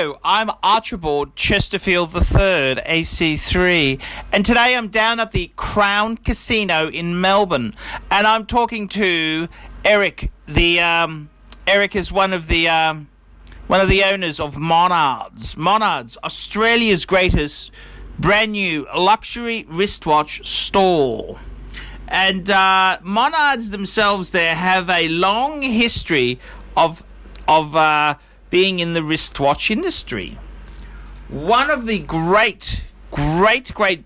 Hello, I'm Archibald Chesterfield III, AC3, and today I'm down at the Crown Casino in Melbourne, and I'm talking to Eric. Eric is one of the owners of Monards. Monards, Australia's greatest brand new luxury wristwatch store. And Monards themselves there have a long history of being in the wristwatch industry. One of the great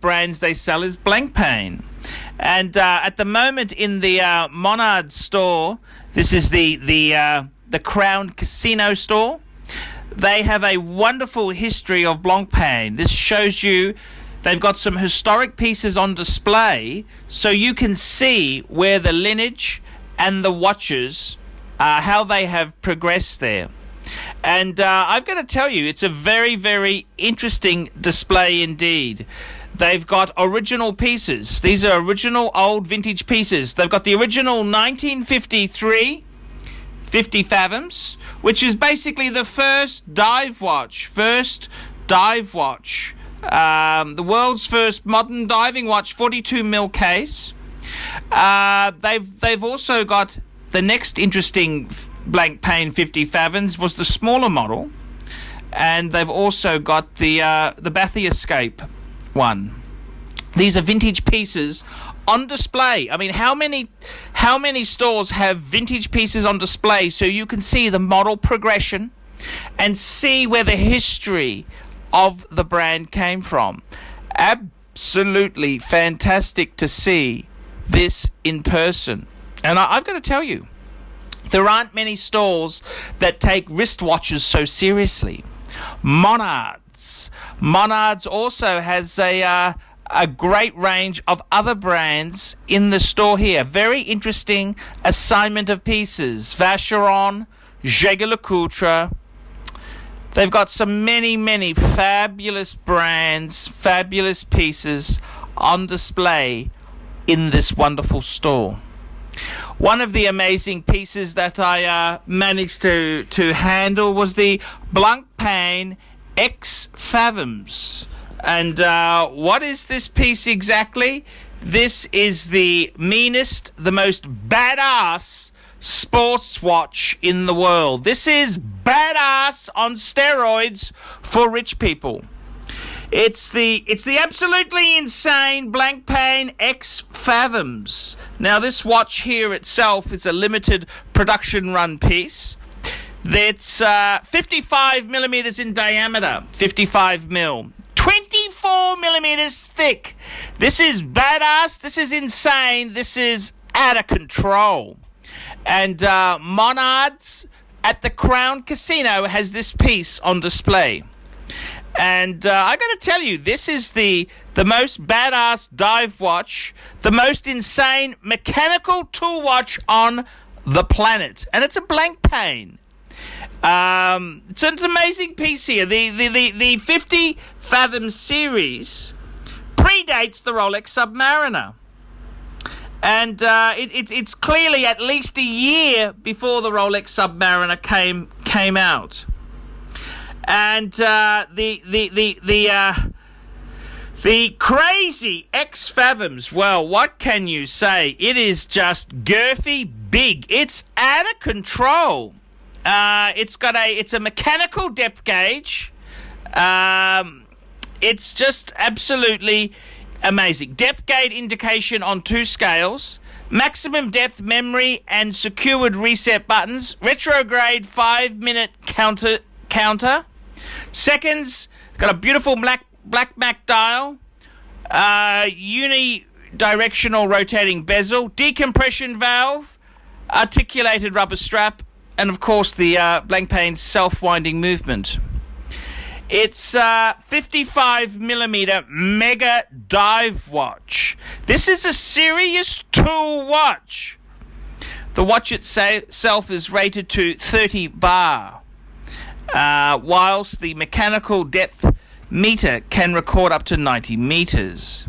brands they sell is Blancpain. And at the moment in the Monards store, this is the Crown Casino store, they have a wonderful history of Blancpain. This shows you they've got some historic pieces on display so you can see where the lineage and the watches, how they have progressed there. And I've got to tell you, it's a very, very interesting display indeed. They've got original pieces. These are original old vintage pieces. They've got the original 1953 50 Fathoms, which is basically the first dive watch. The world's first modern diving watch, 42mm case. They've also got the next interesting Blancpain 50 Fathoms was the smaller model, and they've also got the Bathy Escape one. These are vintage pieces on display. I mean, how many stores have vintage pieces on display so you can see the model progression and see where the history of the brand came from? Absolutely fantastic to see this in person. And I've got to tell you, there aren't many stores that take wristwatches so seriously. Monards also has a great range of other brands in the store here. Very interesting assignment of pieces. Vacheron, JEWELLERY. They've got some many fabulous brands, fabulous pieces on display in this wonderful store. One of the amazing pieces that I managed to handle was the Blancpain X Fathoms. And what is this piece exactly? This is the meanest, the most badass sports watch in the world. This is badass on steroids for rich people. It's the absolutely insane Blancpain X Fathoms. Now, this watch here itself is a limited production run piece. It's 55 millimeters in diameter, 55 mil, 24 millimeters thick. This is badass. This is insane. This is out of control. And Monards at the Crown Casino has this piece on display. And I got to tell you, this is the most badass dive watch, the most insane mechanical tool watch on the planet. And it's a Blancpain. It's an amazing piece here. The 50 Fathom series predates the Rolex Submariner. And it's clearly at least a year before the Rolex Submariner came out. And the crazy X Fathoms, well, what can you say? It is just girthy big. It's out of control. It's a mechanical depth gauge. It's just absolutely amazing. Depth gauge indication on 2 scales. Maximum depth memory and secured reset buttons. Retrograde 5-minute counter. Seconds, got a beautiful black Mac dial, unidirectional rotating bezel, decompression valve, articulated rubber strap, and of course the Blancpain self-winding movement. It's 55 millimeter mega dive watch. This is a serious tool watch. The watch itself is rated to 30 bar. Whilst the mechanical depth meter can record up to 90 meters.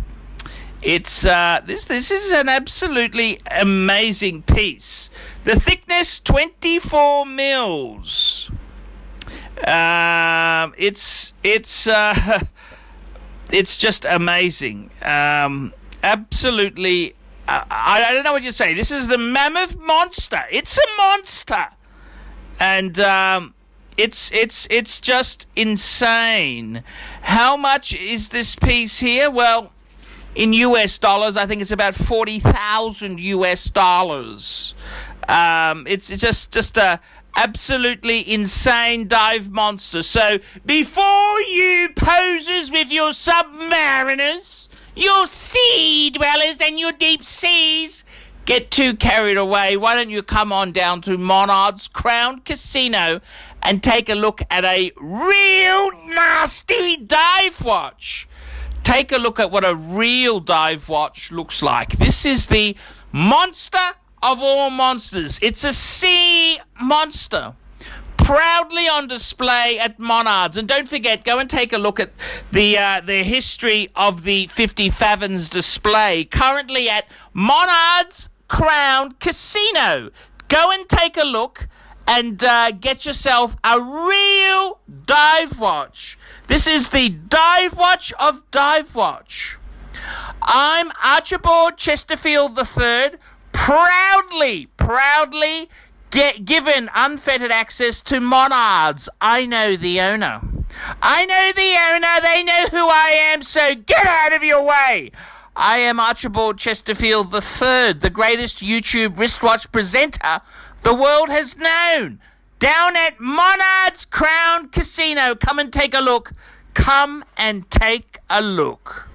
It's this is an absolutely amazing piece. The thickness 24 mils. It's just amazing. Absolutely. I don't know what you say. This is the mammoth monster. It's a monster, and it's just insane. How much is this piece here? Well, in US dollars, I think it's about 40,000 US dollars. It's just a absolutely insane dive monster. So before you posers with your submariners, your sea dwellers and your deep seas get too carried away, why don't you come on down to Monards Crown Casino and take a look at a real nasty dive watch. Take a look at what a real dive watch looks like. This is the monster of all monsters. It's a sea monster, proudly on display at Monards. And don't forget, go and take a look at the history of the 50 Fathoms display, currently at Monards Crown Casino. Go and take a look and get yourself a real dive watch. This is the dive watch of dive watch. I'm Archibald Chesterfield III, proudly given unfettered access to Monards. I know the owner. They know who I am, so get out of your way. I am Archibald Chesterfield III, the greatest YouTube wristwatch presenter the world has known. Down at Monards Crown Casino. Come and take a look. Come and take a look.